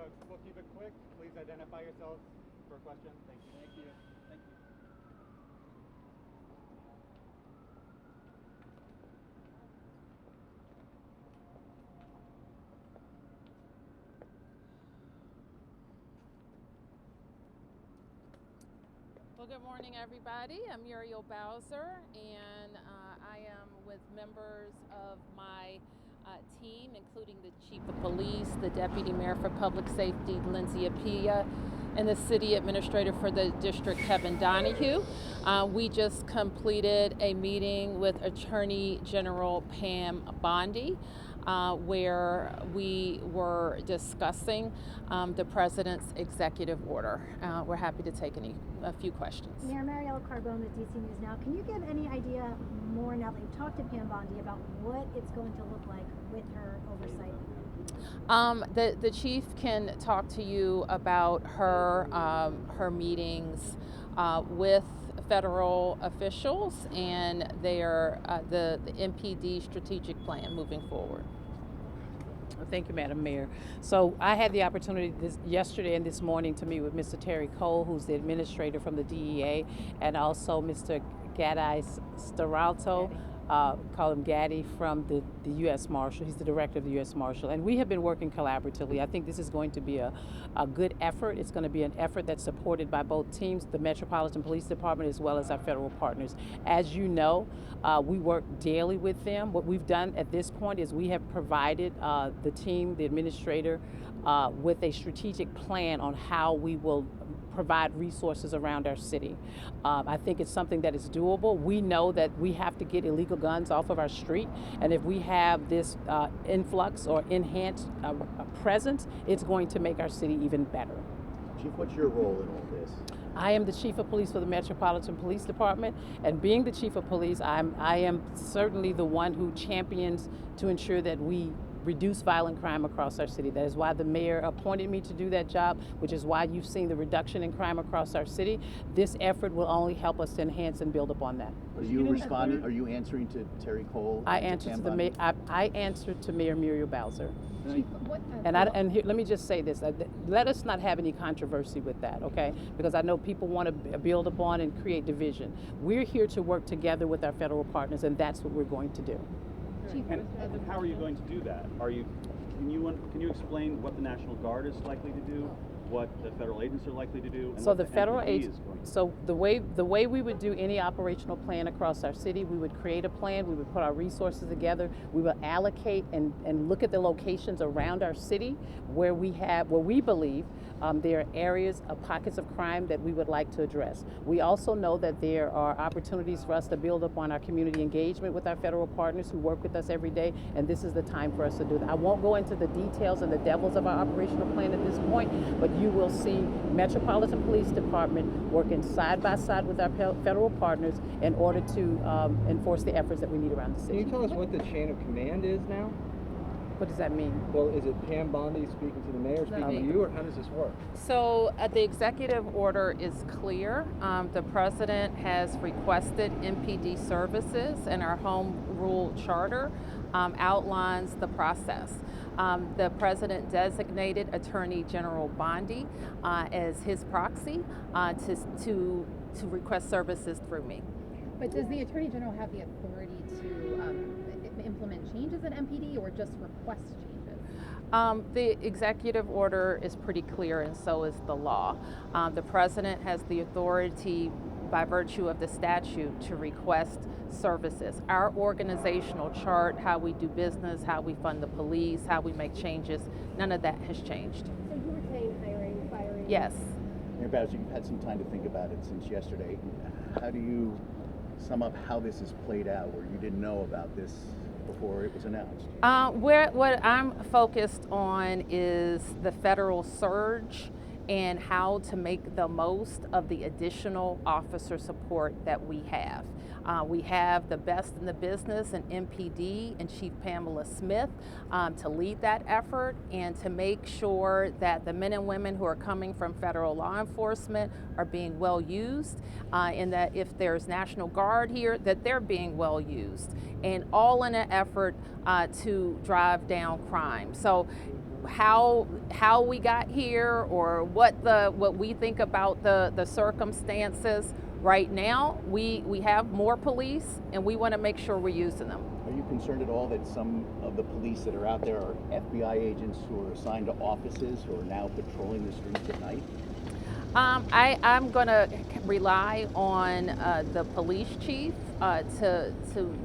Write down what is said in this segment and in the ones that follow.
folks. We'll keep it quick. Please identify yourselves for a question. Thank you. Thank you. Thank you. Well, good morning, everybody. I'm Muriel and I am with members of my team, including the Chief of Police, the Deputy Mayor for Public Safety, Lindsay Apia, and the City Administrator for the District, Kevin Donahue. We just completed a meeting with Attorney General Pam Bondi, where we were discussing the President's executive order. We're happy to take a few questions. Mayor Muriel Carbone with DC News Now. Can you give any idea more now that you've talked to Pam Bondi about what it's going to look like with her oversight? The chief can talk to you about her meetings with federal officials and their the MPD strategic plan moving forward. Thank you, Madam Mayor. So I had the opportunity yesterday and this morning to meet with Mr. Terry Cole, who's the administrator from the DEA, and also Mr. Gadai Staralto, call him Gaddy, from the U.S. Marshal. He's the director of the U.S. Marshal. And we have been working collaboratively. I think this is going to be a good effort. It's going to be an effort that's supported by both teams, the Metropolitan Police Department as well as our federal partners. As you know, we work daily with them. What we've done at this point is we have provided the team, the administrator, with a strategic plan on how we will provide resources around our city. I think it's something that is doable. We know that we have to get illegal guns off of our street, and if we have this influx or enhanced presence, it's going to make our city even better. Chief, what's your role in all this? I am the Chief of Police for the Metropolitan Police Department, and being the Chief of Police, I am certainly the one who champions to ensure that we reduce violent crime across our city. That is why the mayor appointed me to do that job, which is why you've seen the reduction in crime across our city. This effort will only help us to enhance and build upon that. Are you responding? Are you answering to Terry Cole? I answer to the mayor. I answer to Mayor Muriel Bowser. Chief, Let me just say this: let us not have any controversy with that, okay? Because I know people want to build upon and create division. We're here to work together with our federal partners, and that's what we're going to do. Chief, And how are you going to do that? Can you explain what the National Guard is likely to do, what the federal agents are likely to do, and So what the federal NPD agents. is going to do? So the way we would do any operational plan across our city, we would create a plan. We would put our resources together. We will allocate and look at the locations around our city where we believe there are areas of pockets of crime that we would like to address. We also know that there are opportunities for us to build upon our community engagement with our federal partners who work with us every day, and this is the time for us to do that. I won't go into the details and the devils of our operational plan at this point, but you will see Metropolitan Police Department working side by side with our federal partners in order to enforce the efforts that we need around the Can you city. tell us what the chain of command is now? What does that mean? Well, is it Pam Bondi speaking to the mayor, speaking to you, or how does this work? So the executive order is clear. The president has requested MPD services, and our home rule charter outlines the process. The president designated Attorney General Bondi as his proxy to request services through me. But does the Attorney General have the authority to implement changes in MPD or just request changes? The executive order is pretty clear, and so is the law. The president has the authority by virtue of the statute to request services. Our organizational chart, how we do business, how we fund the police, how we make changes, none of that has changed. So you were saying hiring, firing? Yes. Mayor Bowser, you've had some time to think about it since yesterday. How do you sum up how this has played out, where you didn't know about this before it was announced? What I'm focused on is the federal surge and how to make the most of the additional officer support that we have. We have the best in the business in MPD and Chief Pamela Smith to lead that effort and to make sure that the men and women who are coming from federal law enforcement are being well used, and that if there's National Guard here, that they're being well used, and all in an effort to drive down crime. So how we got here or what we think about the circumstances. Right now, we have more police, and we want to make sure we're using them. Are you concerned at all that some of the police that are out there are FBI agents who are assigned to offices who are now patrolling the streets at night? I'm going to rely on the police chief to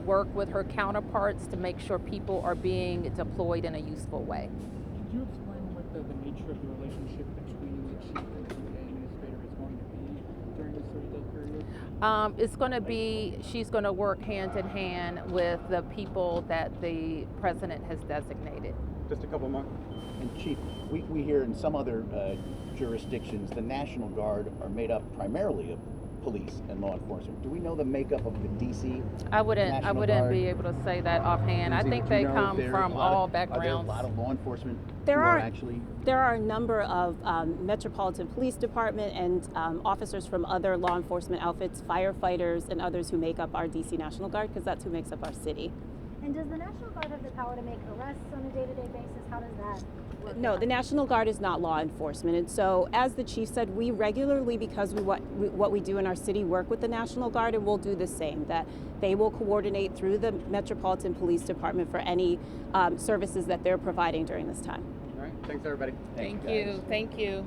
work with her counterparts to make sure people are being deployed in a useful way. Could you explain what the nature of the relationship between the chief and the administrator is going to be during this 30-day period? It's going to be, she's going to work hand in hand with the people that the president has designated. Just a couple more. And Chief, we hear in some other jurisdictions, the National Guard are made up primarily of police and law enforcement. Do we know the makeup of the DC? I wouldn't Guard? be able to say that offhand. I Lindsay, think would they you know if come there are from a lot all of- Are there a backgrounds. lot of law enforcement There who are. actually? There are a number of Metropolitan Police Department and officers from other law enforcement outfits, firefighters, and others who make up our DC National Guard, because that's who makes up our city. And does the National Guard have the power to make arrests on a day-to-day basis? How does that work? No, the National Guard is not law enforcement, and so as the chief said, we regularly, because what we do in our city, work with the National Guard, and we'll do the same. That they will coordinate through the Metropolitan Police Department for any services that they're providing during this time. All right, thanks everybody. Thank guys. you. Thank you.